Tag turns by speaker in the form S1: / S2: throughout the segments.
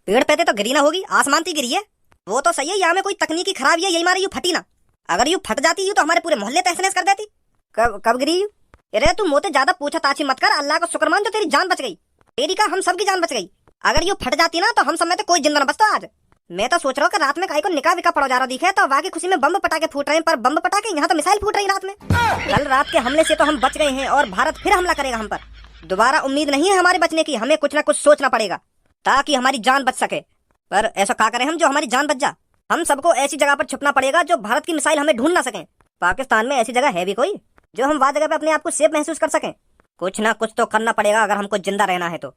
S1: पेड़ पे तो गिरी ना होगी, आसमान से गिरी है। वो तो सही है, यहाँ में कोई तकनीकी खराबी है, यही मारे यूं फटी ना। अगर यूं फट जाती तो हमारे पूरे मोहल्ले तहस नहस कर देती। कब गिरी यूं? अरे तू मोते ज्यादा पूछा ताछी मत कर, अल्लाह का शुक्र मान जो तेरी जान बच गई। तेरी का हम सबकी जान बच गई। अगर यूं फट जाती ना तो हम सब में तो कोई जिंदा न बचता आज। मैं तो सोच रहा हूँ कि रात में काई को निकाह विका पड़ा जा रहा दिखे तो वाकई खुशी में बम पटाखे फूट रहे हैं, पर बम पटाखे यहाँ तो मिसाइल फूट रही रात में। कल रात के हमले से तो हम बच गए हैं और भारत फिर हमला करेगा हम पर। दोबारा उम्मीद नहीं है हमारे बचने की, हमें कुछ ना कुछ सोचना पड़ेगा ताकि हमारी जान बच सके। पर ऐसा क्या करें हम जो हमारी जान बच जा? हम सबको ऐसी जगह पर छुपना पड़ेगा जो भारत की मिसाइल हमें ढूंढ ना सके। पाकिस्तान में ऐसी जगह है भी कोई जो हम वहाँ जगह पे अपने आप को सेफ महसूस कर सकें? कुछ ना कुछ तो करना पड़ेगा अगर हमको जिंदा रहना है तो।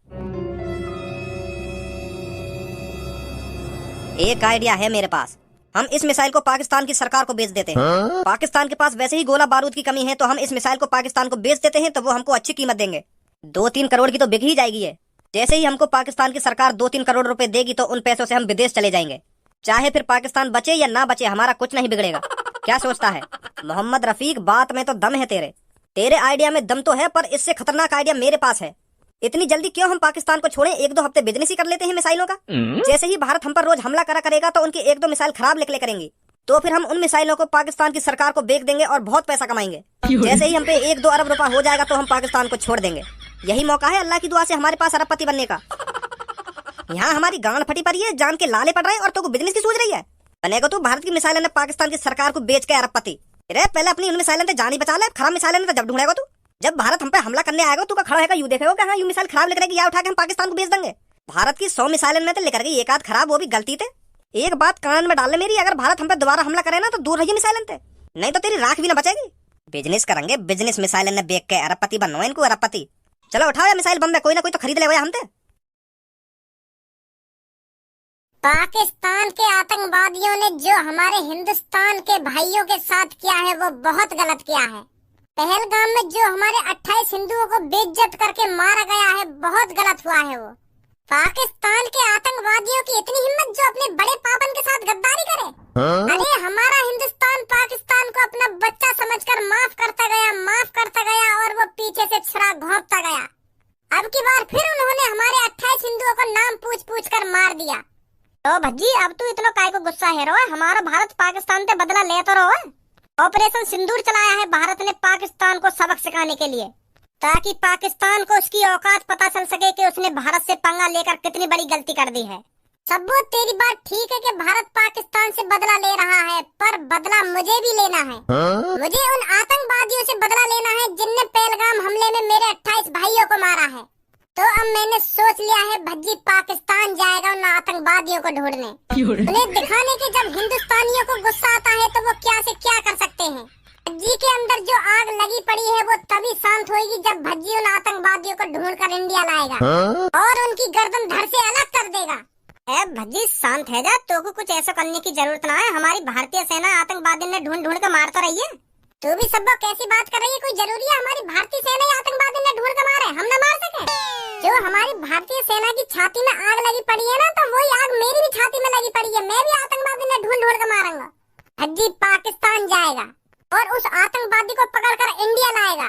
S1: एक आइडिया है मेरे पास, हम इस मिसाइल को पाकिस्तान की सरकार को बेच देते हैं। पाकिस्तान के पास वैसे ही गोला बारूद की कमी है, तो हम इस मिसाइल को पाकिस्तान को बेच देते हैं तो वो हमको अच्छी कीमत देंगे। 2-3 करोड़ की तो बिक ही जाएगी है। जैसे ही हमको पाकिस्तान की सरकार 2-3 करोड़ रुपए देगी तो उन पैसों से हम विदेश चले जाएंगे। चाहे फिर पाकिस्तान बचे या ना बचे, हमारा कुछ नहीं बिगड़ेगा। क्या सोचता है मोहम्मद रफीक? बात में तो दम है तेरे आइडिया में दम तो है, पर इससे खतरनाक आइडिया मेरे पास है। इतनी जल्दी क्यों हम पाकिस्तान को छोड़ें? 1-2 हफ्ते बिजनेस ही कर लेते हैं मिसाइलों का। जैसे ही भारत हम पर रोज हमला करेगा तो उनकी 1-2 मिसाइल खराब निकले करेंगी, तो फिर हम उन मिसाइलों को पाकिस्तान की सरकार को बेच देंगे और बहुत पैसा कमाएंगे। जैसे ही हम पे 1-2 अरब रुपया हो जाएगा तो हम पाकिस्तान को छोड़ देंगे। यही मौका है अल्लाह की दुआ से हमारे पास अरबपति बनने का। यहाँ हमारी गांड फटी पड़ी है, जान के लाले पड़ रहे हैं और तो बिजनेस की सोच रही है। बनेगा तू भारत की मिसाइलें ने पाकिस्तान की सरकार को बेच के अरबपति। अरे पहले अपनी उन मिसाइलें से जान ही बचा ले, खराब मिसाइलें तो जब ढूंढेगा तू। जब भारत हम पे हमला करने आएगा तू का खड़ा है, यू देखेगा कि हाँ यू मिसाइल खराब लेकर या उठा के हम पाकिस्तान को बेच देंगे। भारत की 100 मिसाइलें में तो लेकर गई 1 आध खराब, वो भी गलती थे। एक बात कान में डाल ले मेरी, अगर भारत हम पे दोबारा हमला करे ना तो दूर रहिए मिसाइलें थे, नहीं तो तेरी राख भी ना बचेगी। बिजनेस करेंगे, बिजनेस मिसाइलें ने बेच के अरबपति बनवाओ इनको, अरबपति। चलो उठाओ या मिसाइल बम में, कोई ना कोई तो खरीद ले हम थे।
S2: पाकिस्तान के आतंकवादियों ने जो हमारे हिंदुस्तान के भाइयों के साथ किया है वो बहुत गलत किया है। पहलगाम में जो हमारे 28 हिंदुओं को बेइज्जत करके मारा गया है, बहुत गलत हुआ है वो। पाकिस्तान के आतंकवादियों की इतनी हिम्मत जो अपने बड़े पापन के साथ गद्दारी करे। अरे हमारा हिंदुस्तान पाकिस्तान को अपना बच्चा समझकर माफ करता गया और वो पीछे से छुरा घोंपता गया। अब की बार फिर उन्होंने हमारे 28 हिंदुओं को नाम पूछ कर मार दिया। तो भज्जी अब तू इतना काय को गुस्सा है रो? हमारा भारत पाकिस्तान से बदला ले तो रहो। ऑपरेशन सिंदूर चलाया है भारत ने पाकिस्तान को सबक सिखाने के लिए, ताकि पाकिस्तान को उसकी औकात पता चल सके कि उसने भारत से पंगा लेकर कितनी बड़ी गलती कर दी है। सब्बू तेरी बात ठीक है कि भारत पाकिस्तान से बदला ले रहा है, पर बदला मुझे भी लेना है। मुझे उन आतंकवादियों से बदला लेना है जिनने पहलगाम हमले में मेरे 28 भाइयों को मारा है। तो अब मैंने सोच लिया है भज्जी पाकिस्तान जाएगा उन आतंकवादियों को ढूंढने, उन्हें दिखाने के जब हिंदुस्तानियों को गुस्सा आता है तो वो क्या से क्या कर सकते हैं। भज्जी के अंदर जो आग लगी पड़ी है वो तभी शांत होगी जब भज्जी उन आतंकवादियों को ढूंढकर इंडिया लाएगा और उनकी गर्दन धड़ से अलग कर देगा। भज्जी शांत है जा, तो को कुछ ऐसा करने की जरूरत ना है। हमारी भारतीय सेना आतंकवादी ने ढूंढ कर मार तो रही है। तू भी सब कैसी बात कर रही है? कोई जरूरी है हमारी भारतीय सेना आतंकवादी ने ढूंढ कर मारे, हम न मार सके? जो हमारी भारतीय सेना की छाती में आग लगी पड़ी है ना, तो वही आग मेरी भी छाती में लगी पड़ी है। मैं भी आतंकवादी ने ढूंढ कर मारूंगा। भज्जी पाकिस्तान जाएगा और उस आतंकवादी को पकड़कर इंडिया लाएगा,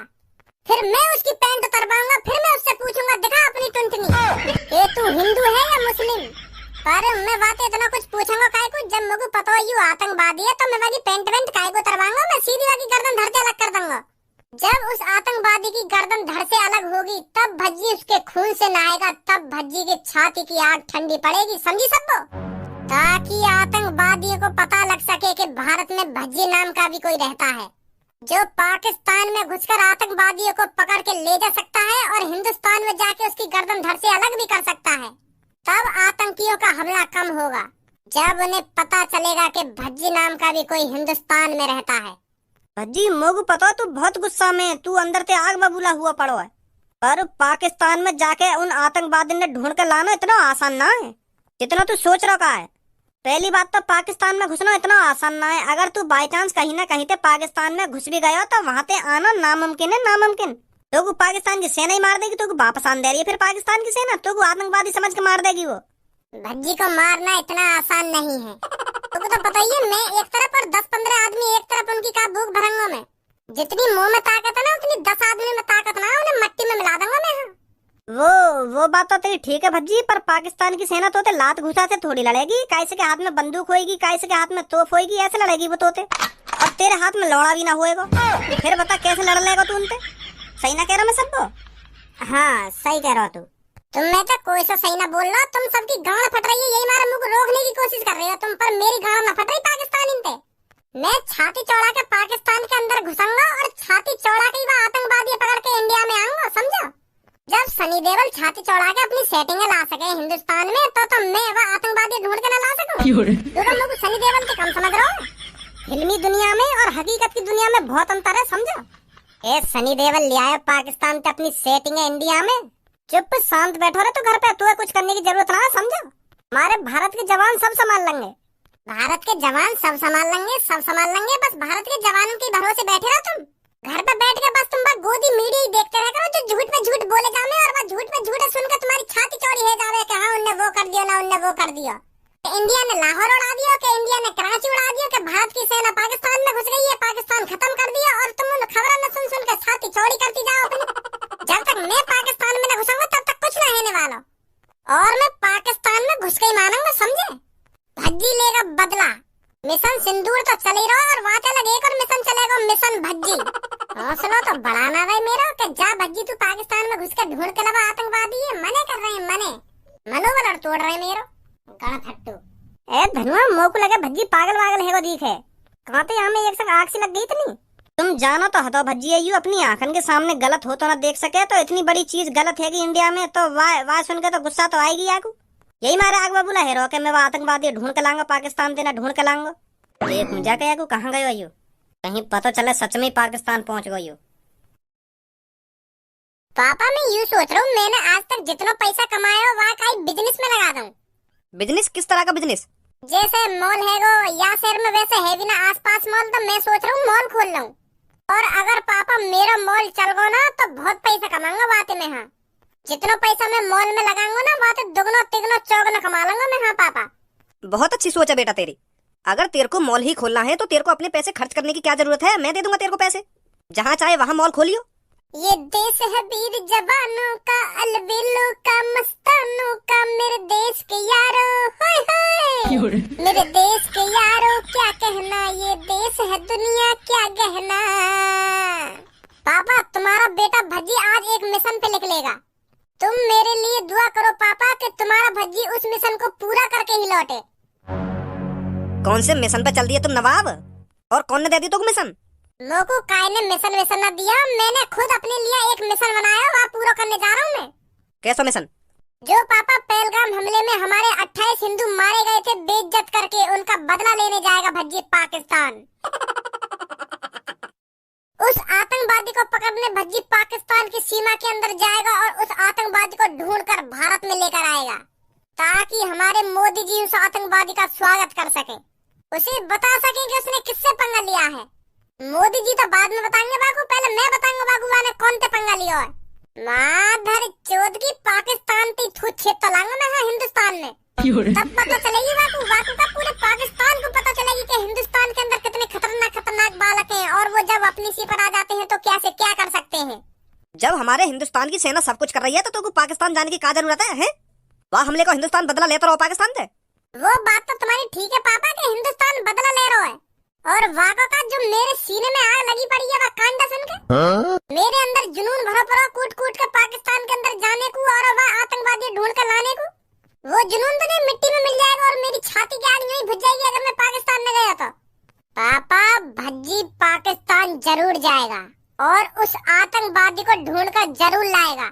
S2: फिर मैं उसकी पैंट उतरवाऊंगा, फिर मैं उससे पूछूंगा दिखा अपनी टुंटनी, ये तू हिंदू है या मुस्लिम? पर मैं बातें इतना कुछ पूछूंगा काय को, जब मुझे पता हो यू आतंकवादी है तो मैं वाली पैंट वेंट काय को उतरवाऊंगा, मैं सीधी वाली गर्दन धड़ से अलग कर दूंगा। जब उस आतंकवादी की गर्दन धड़ से अलग होगी तब भज्जी उसके खून से नहाएगा, तब भज्जी की छाती की आग ठंडी पड़ेगी, समझी सबको? ताकि आतंकवादियों को पता लग सके कि भारत में भज्जी नाम का भी कोई रहता है जो पाकिस्तान में घुसकर आतंकवादियों को पकड़ के ले जा सकता है और हिंदुस्तान में जाके उसकी गर्दन धड़ से अलग भी कर सकता है। तब आतंकियों का हमला कम होगा, जब उन्हें पता चलेगा कि भज्जी नाम का भी कोई हिंदुस्तान में रहता है। भज्जी मोगू पता तू बहुत गुस्सा में, तू अंदर से आग बबूला हुआ पड़ो है, पर पाकिस्तान में जाके उन आतंकवादी ने ढूंढ कर लाना इतना आसान ना है जितना तू सोच रहा है। पहली बात तो पाकिस्तान में घुसना इतना आसान ना है। अगर तू बाई चांस कहीं ना कहीं पाकिस्तान में घुस भी गया तो वहाँ पे आना नामुमकिन है, नामुमकिन। तो पाकिस्तान की सेना ही मार देगी, तो वापस आन दे रही है फिर पाकिस्तान की सेना, तो आतंकवादी समझ के मार देगी वो। भज्जी को मारना इतना आसान नहीं है। तुमको तो पता ही है, मैं एक तरफ और 10-15 आदमी एक तरफ, उनकी का भूख भरंगों में जितनी मुंह में ताकत है ना उतनी 10 आदमी में ताकत ना, उन्हें मट्टी में मिला दूंगा मैं।
S3: वो वो बात तो तेरी ठीक है भज्जी, पर पाकिस्तान की सेना तोते लात घुसा से थोड़ी लड़ेगी। कैसे के हाथ में बंदूक होएगी, कैसे के हाथ में तोप होएगी, ऐसे लड़ेगी वो तोते। और तेरे हाथ में लौड़ा भी ना होएगा, फिर बता कैसे लड़ लेगा तू उनसे? सही ना कह रहा मैं सबको?
S2: हाँ सही कह रहा तू। तुम्हें तो कोई सा सही ना बोल रहा, तुम सबकी गांड फट रही है, यही हमारे मुंह को रोकने की कोशिश कर रहे हो तुम, पर मेरी गांड ना फट रही पाकिस्तान इनते। मैं छाती चौड़ा के पाकिस्तान के अंदर घुसूंगा और छाती चौड़ा के वह आतंकवादी पकड़ के इंडिया में आऊंगा, समझो। जब सनी देओल छाती चौड़ा के अपनी सेटिंग ला सके हिंदुस्तान में, तो मैं वह आतंकवादी ढूंढ के ना ला सकूं? तुम लोग सनी देओल के कम समझ रहे हो। फिल्मी दुनिया में और हकीकत की दुनिया में बहुत अंतर है, समझो। ए सनी देओल ले आया पाकिस्तान से अपनी सेटिंग है इंडिया में, चुप शांत बैठो रे तू घर पे, तुम्हें कुछ करने की जरूरत ना है, समझो। हमारे भारत के जवान सब संभाल लेंगे। भारत के जवान सब संभाल लेंगे, सब संभाल लेंगे, बस भारत के जवानों के भरोसे बैठे रहो तुम। घर पे बैठ के बस तुम बस गोदी मीडिया ही देखते रह करो, जो झूठ पे झूठ बोले जामे, और बस झूठ पे झूठ सुनकर तुम्हारी छाती चौड़ी है जावे कि हाँ उनने वो कर दिया ना उनने वो कर दिया। इंडिया ने लाहौर उड़ा दिया, कि इंडिया ने कराची उड़ा दिया, कि भारत की सेना पाकिस्तान में घुस गई है, पाकिस्तान खत्म कर दिया, और तुम उन खबरों न सुन सुन के छाती चौड़ी करती जाओ अपनी। जब तक मैं पाकिस्तान में न घुसूंगा तब तक कुछ न होने वाला, और मैं पाकिस्तान में घुस के ही मानूंगा, समझे। भज्जी लेगा बदला। मिशन सिंदूर तो चल ही रहा, और वहाँ चला एक और मिशन चलेगा, मिशन भज्जी। हौसला तो बढ़ाना भाई मेरा, कि जा भज्जी तू पाकिस्तान में घुस के ढूंढ के लगा आतंकवादी है, मने कर रहे हैं, मने मनोबल तोड़ रहे हैं मेरा गणफट्टू।
S3: ए धनुआ मोह को लगे भज्जी पागल वागल है, वो दिखे कहाँ पे यहाँ में एक संग आग सी लग गई इतनी। तुम जानो तो हतो भज्जी यू अपनी आंखन के सामने गलत हो तो ना देख सके, तो इतनी बड़ी चीज गलत है कि इंडिया में, तो वाह सुन के तो गुस्सा तो आएगी आगू। यही मारे आग बाबूला हेरो के मैं वो आतंकवादी ढूंढ के लाऊंगा पाकिस्तान देना ढूंढ के लाऊंगा। देख जाके आगू कहाँ गयो यू, कहीं पता चले सच में पाकिस्तान पहुंच गयो।
S2: पापा मैं यूँ सोच रहा हूँ, मैंने आज तक जितना पैसा कमाया हो वहाँ का बिजनेस में लगा दूं।
S1: बिजनेस? किस तरह का बिजनेस?
S2: जैसे मॉल है वो या शहर में वैसे है भी ना आसपास मॉल, तो मैं सोच रहा हूँ मॉल खोल लूं। और अगर पापा मेरा मॉल चल गो ना तो बहुत पैसा कमाऊंगा बातें में। हाँ जितना पैसा मैं मॉल में लगाऊंगा ना बातें दुगना तिगना चौगुना कमा लूंगा मैं। हाँ पापा
S1: बहुत अच्छी सोच है बेटा तेरी। अगर तेरे को मॉल ही खोलना है तो तेरे को अपने पैसे खर्च करने की क्या जरूरत है, मैं दे दूंगा तेरे को पैसे, जहाँ चाहे वहाँ मॉल खोलियो।
S2: ये देश है वीर जवानों का, अलबेलों का, मस्तानों का, मेरे देश के यारों, हाय हाय मेरे देश के यारों क्या कहना, ये देश है दुनिया क्या कहना। पापा तुम्हारा बेटा भज्जी आज एक मिशन पे निकलेगा, तुम मेरे लिए दुआ करो पापा कि तुम्हारा भज्जी उस मिशन को पूरा करके ही लौटे।
S1: कौन से मिशन पे चल दिए तुम नवाब, और कौन ने दे दी तुमको मिशन?
S2: मोको काय ने मिशन न दिया, मैंने खुद अपने लिए एक मिशन बनाया, वहाँ पूरा करने जा रहा हूँ मैं।
S1: कैसा मिशन?
S2: जो पापा पहलगाम हमले में हमारे 28 हिंदू मारे गए थे बेइज्जत करके, उनका बदला लेने जाएगा भज्जी पाकिस्तान। उस आतंकवादी को पकड़ने भज्जी पाकिस्तान की सीमा के अंदर जाएगा और उस आतंकवादी को ढूंढकर भारत में लेकर आएगा, ताकि हमारे मोदी जी उस आतंकवादी का स्वागत कर सके, उसे बता सके कि उसने किससे पंगा लिया है। मोदी जी तो बाद में बताएंगे बाबू, पहले मैं बताऊंगा बाबू ने कौन से पंगा लिया है। माधर चौथ की पाकिस्तान की थू छेद तो लाऊंगा मैं। हाँ हिंदुस्तान में तब पता चलेगी बाबू का पूरे पाकिस्तान को पता चलेगी कि हिंदुस्तान के अंदर कितने खतरनाक बालक हैं, और वो जब अपनी सी पर आ जाते हैं तो क्या से क्या कर सकते हैं।
S1: जब हमारे हिंदुस्तान की सेना सब कुछ कर रही है तो तुमको पाकिस्तान जाने की क्या जरूरत है? वहाँ हमले को हिंदुस्तान बदला लेता रहो पाकिस्तान से।
S2: वो बात तो तुम्हारी ठीक है पापा कि हिंदुस्तान बदला ले रहा है, और वाक़ा का जो मेरे सीने में आग लगी पड़ी है वह कांडा सुन के मेरे अंदर जुनून भरा पड़ा कूट कूट के पाकिस्तान के अंदर जाने को और वह आतंकवादी ढूंढ कर लाने को। वो जुनून तो नहीं मिट्टी में मिल जाएगा और मेरी छाती की आग नहीं बुझ जाएगी अगर मैं पाकिस्तान में गया तो। पापा भज्जी पाकिस्तान जरूर जाएगा और उस आतंकवादी को ढूंढ कर जरूर लाएगा,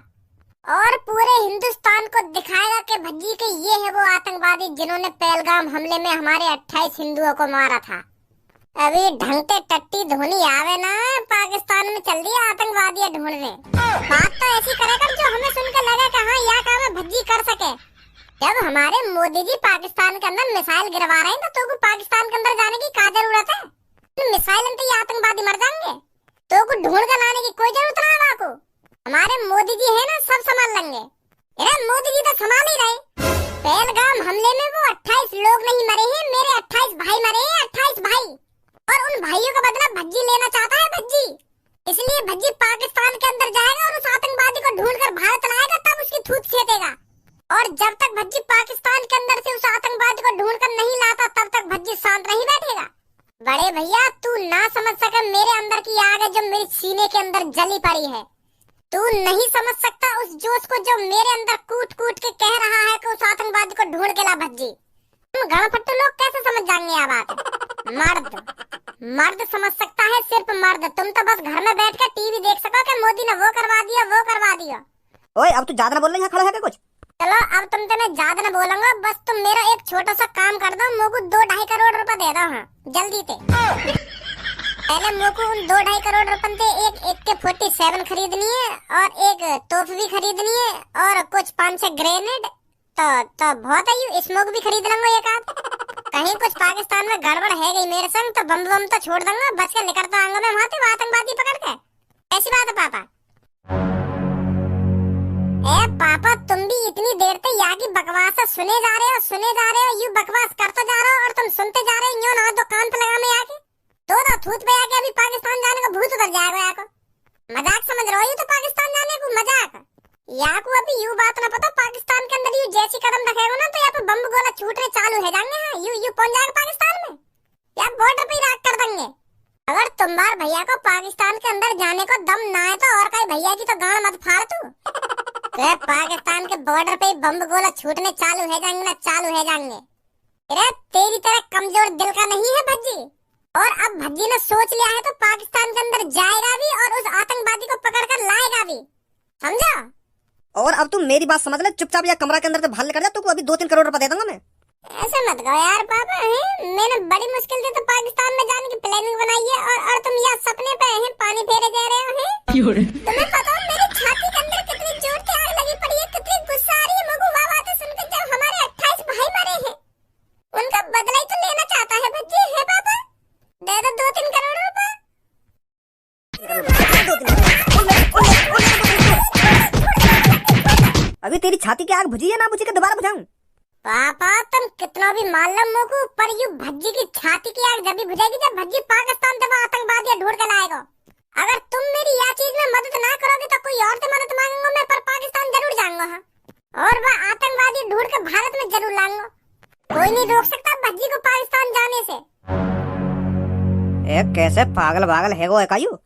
S2: और पूरे हिंदुस्तान को दिखाएगा कि भज्जी के ये है वो आतंकवादी जिन्होंने पहलगाम हमले में हमारे 28 हिंदुओं को मारा था। अभी ढंगते टट्टी धोनी आवे ना पाकिस्तान में चल दिया आतंकवादी ढूंढने। बात तो ऐसी करेगा जो हमें सुनकर लगे कि हाँ यह काम है भज्जी कर सके। जब हमारे मोदी जी पाकिस्तान के अंदर मिसाइल गिरवा रहे हैं तो पाकिस्तान के अंदर जाने की क्या जरूरत है? मिसाइल तो ये आतंकवादी मर जाएंगे, तो ढूंढ कर लाने की कोई जरूरत ना है। को हमारे मोदी जी है ना सब संभाल लेंगे। मोदी जी तो संभाल ही रहे। पहलगाम हमले में वो 28 लोग नहीं मरे हैं, मेरे 28 भाई मरे हैं, 28 भाई, और उन भाइयों का बदला भज्जी लेना चाहता है भज्जी। इसलिए भज्जी पाकिस्तान के अंदर जाएगा और उस आतंकवादी को ढूंढकर भारत लाएगा, तब उसकी थूत सेकेगा। और जब तक भज्जी पाकिस्तान के अंदर से उस आतंकवादी को ढूंढकर नहीं लाता, तब तक भज्जी शांत नहीं बैठेगा। बड़े भैया, तू ना समझ सके मेरे अंदर की आग है जो मेरे सीने के अंदर जली पड़ी है। तू नहीं समझ सकता उस जोश को जो मेरे अंदर कूट कूट के कह रहा है कि उस आतंकवादी को ढूंढ के ला भज्जी। तुम गणफट्टू लोग कैसे समझ जाएंगे ये बात? मर्द समझ सकता है, सिर्फ मर्द। तुम तो बस घर में बैठ कर टीवी देख सको कि मोदी ने वो करवा दिया, वो करवा दिया।
S1: ओए अब तू ज्यादा ना बोल रही है, खड़ा है क्या कुछ?
S2: चलो अब तुमसे मैं ज्यादा न बोलूंगा, बस तुम मेरा एक छोटा सा काम कर दो, मोको 2-2.5 करोड़ रुपए दे दो। हाँ जल्दी से। पहले मोको उन 2-2.5 करोड़ रुपए से एक AK-47 खरीदनी है और एक तोप भी खरीदनी है और कुछ 5-6 ग्रेनेड। तो बहुत है, स्मोक भी खरीद लूंगा एक आध। कहीं कुछ पाकिस्तान में गड़बड़ है गई मेरे संग तो बम बम तो छोड़ दूंगा, बच के निकलता आऊंगा मैं वहाँ से आतंकवादी पकड़ के। ऐसी बात है पापा? ए पापा, तुम भी इतनी देर तक यहाँ की बकवास सुने जा रहे हो, यूं बकवास करते जा रहे हो और तुम सुनते जा रहे हो। यूं ना दो कान पे लगा में आके दो थूत पे आके अभी पाकिस्तान जाने का भूत उतर जाएगा। यहाँ को मजाक समझ रहे हो? तो पाकिस्तान जाने को मजाक। यहाँ को अभी यूं बात ना पता, पाकिस्तान के अंदर यूं जैसी कदम रखेगा ना तो यहाँ पे बम गोला छूटने चालू है जाएंगे। हाँ यूं पहुंच जाएगा पाकिस्तान में, या बॉर्डर पे राख कर देंगे। अगर तुम्हारे भैया को पाकिस्तान के अंदर जाने को दम ना है तो और कहीं भैया की तो गांड मत फाड़ तू। तो पाकिस्तान के बॉर्डर पे बम गोला छूटने चालू है जाएंगे ना, चालू है जाएंगे। अरे तेरी तरह कमजोर दिल का नहीं है भज्जी। और अब भज्जी ने सोच लिया है तो पाकिस्तान के अंदर जाएगा भी और उस आतंकवादी को पकड़ कर लाएगा भी, समझा?
S1: और अब तुम मेरी बात समझ ले, चुपचाप या कमरा के अंदर से बाहर निकल जा, तुमको अभी 2-3 करोड़ रुपए दे दूंगा मैं।
S2: ऐसे मत कहो यार पापा, हैं? मैंने बड़ी मुश्किल से तो पाकिस्तान में जाने की प्लानिंग बनाई है और तुम यहाँ सपने पे हैं, पानी फेरे जा रहे हो। हैं? तुम्हें पता है मेरी छाती के अंदर कितनी जोर की आग लगी पड़ी है, कितनी गुस्सा आ रही है मगू बाबा तो सुनकर। जब हमारे 28 भाई मरे हैं, उनका बदला ही तो लेना चाहता है भज्जी। है पापा, दे दो 2-3 करोड़ रुपए।
S1: अभी तेरी छाती की आग बुझी है ना बुझी के दोबारा बुझाऊं?
S2: पापा तुम कितना भी मान लो मोको, पर यू भज्जी की छाती की आग जब भी बुझेगी जब भज्जी पाकिस्तान से वो आतंकवादी ढूंढ कर लाएगा। अगर तुम मेरी यह चीज में मदद ना करोगे तो कोई और से मदद मांगूंगा मैं, पर पाकिस्तान जरूर जाऊंगा। हाँ, और वह आतंकवादी ढूंढ कर भारत में जरूर लाऊंगा। कोई नहीं रोक सकता भज्जी को पाकिस्तान जाने से।
S1: कैसे पागल है वो कायू।